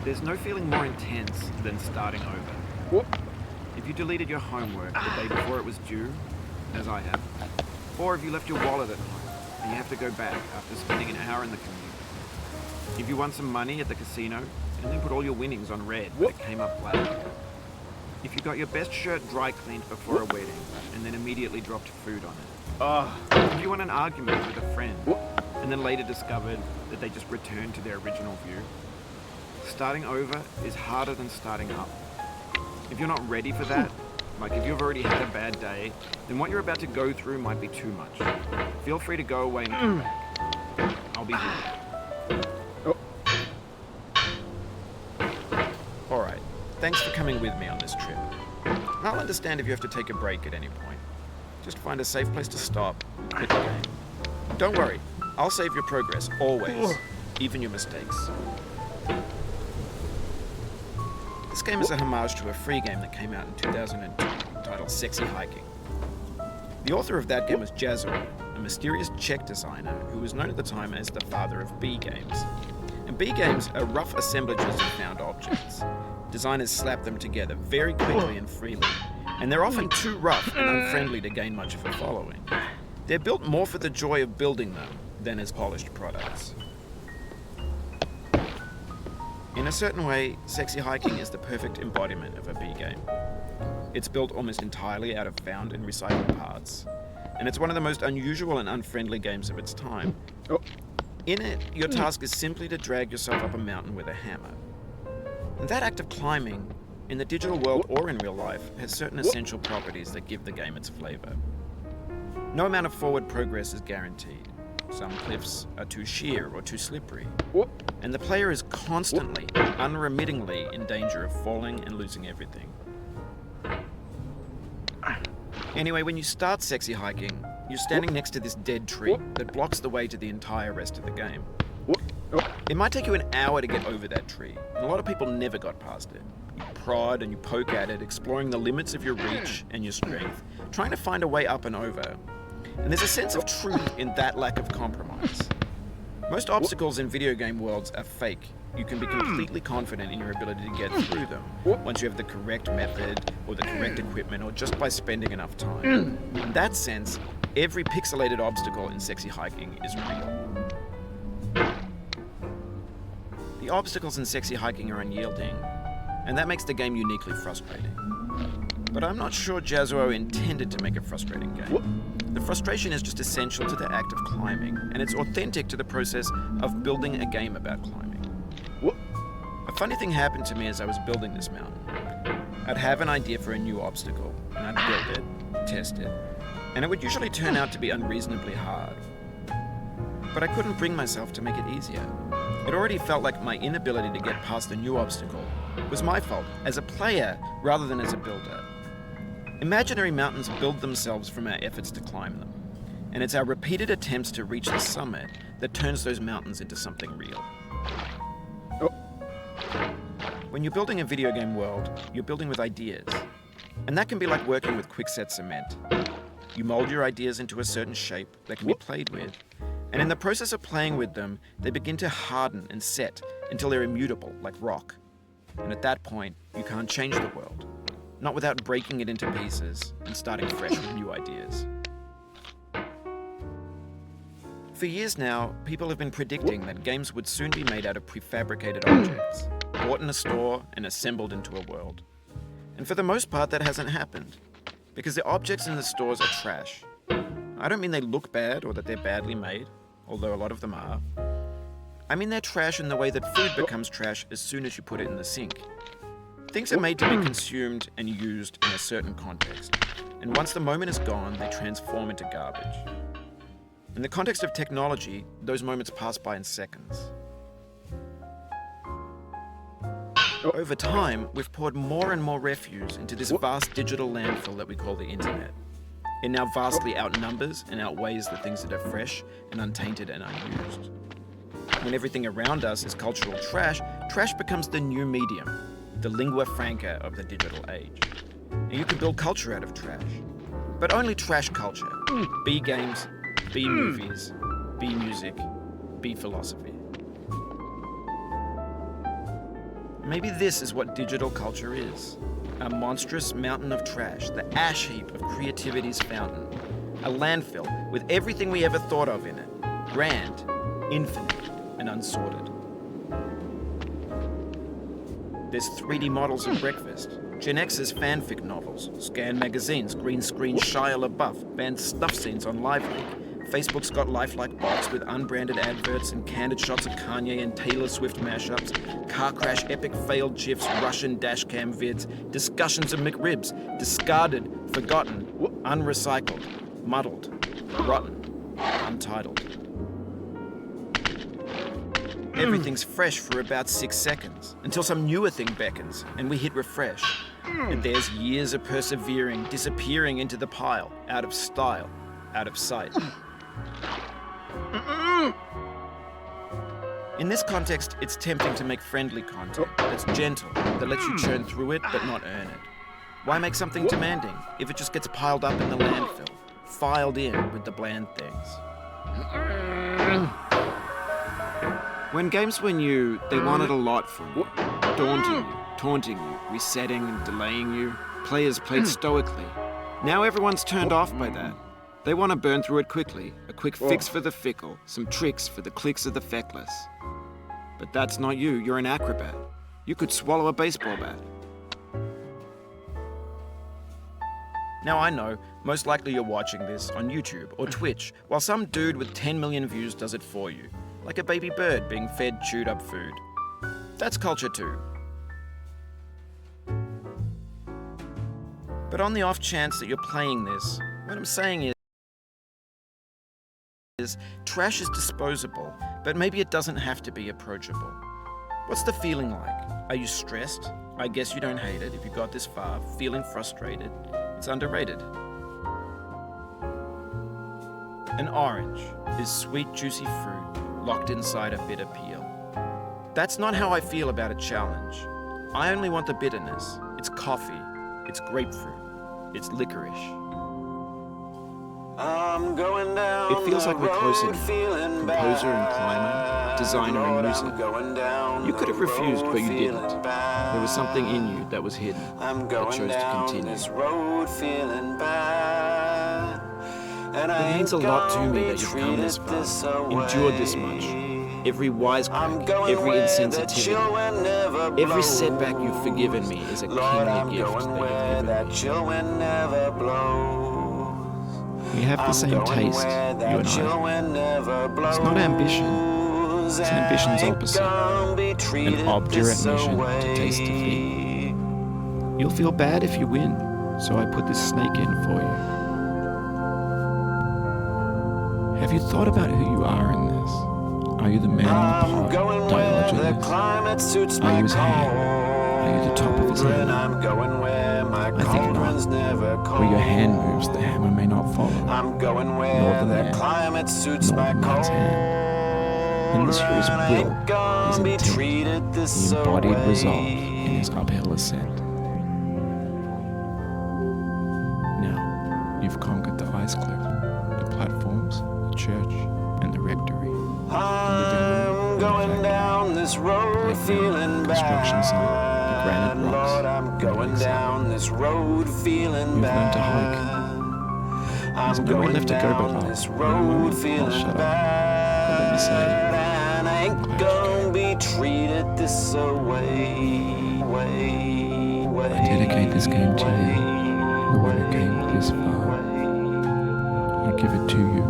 There's no feeling more intense than starting over. If you deleted your homework the day before it was due, as I have, or if you left your wallet at home and you have to go back after spending an hour in the commute. If you won some money at the casino and then put all your winnings on red but it came up black. If you got your best shirt dry cleaned before a wedding and then immediately dropped food on it. If you won an argument with a friend and then later discovered that they just returned to their original view. Starting over is harder than starting up. If you're not ready for that, like if you've already had a bad day, then what you're about to go through might be too much. Feel free to go away and come back. I'll be here. Alright, thanks for coming with me on this trip. I'll understand if you have to take a break at any point. Just find a safe place to stop and quit the game. Don't worry, I'll save your progress, always, even your mistakes. This game is a homage to a free game that came out in 2002, titled Sexy Hiking. The author of that game was Jazzo, a mysterious Czech designer who was known at the time as the father of B games. And B games are rough assemblages of found objects. Designers slap them together very quickly and freely, and they're often too rough and unfriendly to gain much of a following. They're built more for the joy of building them than as polished products. In a certain way, Sexy Hiking is the perfect embodiment of a B game. It's built almost entirely out of found and recycled parts, and it's one of the most unusual and unfriendly games of its time. In it, your task is simply to drag yourself up a mountain with a hammer. And that act of climbing, in the digital world or in real life, has certain essential properties that give the game its flavor. No amount of forward progress is guaranteed. Some cliffs are too sheer or too slippery, and the player is constantly, unremittingly in danger of falling and losing everything. Anyway, when you start Sexy Hiking, you're standing next to this dead tree that blocks the way to the entire rest of the game. It might take you an hour to get over that tree, and a lot of people never got past it. You prod and you poke at it, exploring the limits of your reach and your strength, trying to find a way up and over. And there's a sense of truth in that lack of compromise. Most obstacles in video game worlds are fake. You can be completely confident in your ability to get through them once you have the correct method or the correct equipment or just by spending enough time. In that sense, every pixelated obstacle in Sexy Hiking is real. The obstacles in Sexy Hiking are unyielding, and that makes the game uniquely frustrating. But I'm not sure Jazzo intended to make a frustrating game. The frustration is just essential to the act of climbing, and it's authentic to the process of building a game about climbing. A funny thing happened to me as I was building this mountain. I'd have an idea for a new obstacle, and I'd build it, test it, and it would usually turn out to be unreasonably hard. But I couldn't bring myself to make it easier. It already felt like my inability to get past the new obstacle was my fault as a player rather than as a builder. Imaginary mountains build themselves from our efforts to climb them, and it's our repeated attempts to reach the summit that turns those mountains into something real. When you're building a video game world, you're building with ideas, and that can be like working with quickset cement. You mold your ideas into a certain shape that can be played with, and in the process of playing with them, they begin to harden and set until they're immutable, like rock. And at that point, you can't change the world. Not without breaking it into pieces and starting fresh with new ideas. For years now, people have been predicting that games would soon be made out of prefabricated objects, bought in a store and assembled into a world. And for the most part, that hasn't happened, because the objects in the stores are trash. I don't mean they look bad or that they're badly made, although a lot of them are. I mean they're trash in the way that food becomes trash as soon as you put it in the sink. Things are made to be consumed and used in a certain context, and once the moment is gone, they transform into garbage. In the context of technology, those moments pass by in seconds. Over time, we've poured more and more refuse into this vast digital landfill that we call the internet. It now vastly outnumbers and outweighs the things that are fresh and untainted and unused. When everything around us is cultural trash, trash becomes the new medium, the lingua franca of the digital age. And you can build culture out of trash, but only trash culture. B games, B movies, B music, B philosophy. Maybe this is what digital culture is. A monstrous mountain of trash, the ash heap of creativity's fountain. A landfill with everything we ever thought of in it. Grand, infinite, and unsorted. There's 3D models of breakfast, Gen X's fanfic novels, Scan magazines, green screen Shia LaBeouf, banned stuff scenes on Live Leak. Facebook's got lifelike bots with unbranded adverts and candid shots of Kanye and Taylor Swift mashups, car crash epic failed GIFs, Russian dashcam vids, discussions of McRibs, discarded, forgotten, unrecycled, muddled, rotten, untitled. Everything's fresh for about 6 seconds, until some newer thing beckons, and we hit refresh. And there's years of persevering, disappearing into the pile, out of style, out of sight. In this context, it's tempting to make friendly content that's gentle, that lets you churn through it but not earn it. Why make something demanding if it just gets piled up in the landfill, filed in with the bland things? When games were new, they wanted a lot from you. Daunting you, taunting you, resetting and delaying you. Players played stoically. Now everyone's turned off by that. They want to burn through it quickly. A quick fix for the fickle, some tricks for the clicks of the feckless. But that's not you, you're an acrobat. You could swallow a baseball bat. Now I know, most likely you're watching this on YouTube or Twitch, while some dude with 10 million views does it for you. Like a baby bird being fed chewed up food. That's culture too. But on the off chance that you're playing this, what I'm saying is trash is disposable, but maybe it doesn't have to be approachable. What's the feeling like? Are you stressed? I guess you don't hate it if you got this far. Feeling frustrated? It's underrated. An orange is sweet, juicy fruit locked inside a bitter peel. That's not how I feel about a challenge. I only want the bitterness. It's coffee. It's grapefruit. It's licorice. I'm going down it feels like we're closer now. Composer and climber, designer and music. You could have refused, but you didn't. There was something in you that was hidden, that chose to continue. It means a lot to me that you've come this far, endured this much. Every wisecrack, every insensitivity, every setback you've forgiven me is a kingly gift that you've given me. We have the same taste, you and I. It's not ambition, it's ambition's opposite. An obdurate mission to taste defeat. You'll feel bad if you win, so I put this snake in for you. Have you thought about who you are in this? Are you the man on the pod, Diogenes? Are you his hand? Are you the top of his head? I think not. Where your hand moves, the hammer may not follow. Nor the man, nor the man's hand. And this here is will, his intent, the embodied resolve in his uphill ascent. Now, you've conquered the ice cliff, the platforms, the church, and the rectory. I'm going down this road feeling bad. Construction site, the granite rocks. I'm going down this road feeling bad. You've learned to hike. There's nowhere left to go but up. This road feeling I'll shut up. bad. But let me say, and I ain't gonna be treated this way. I dedicate this game to you, the one who came this far. I give it to you.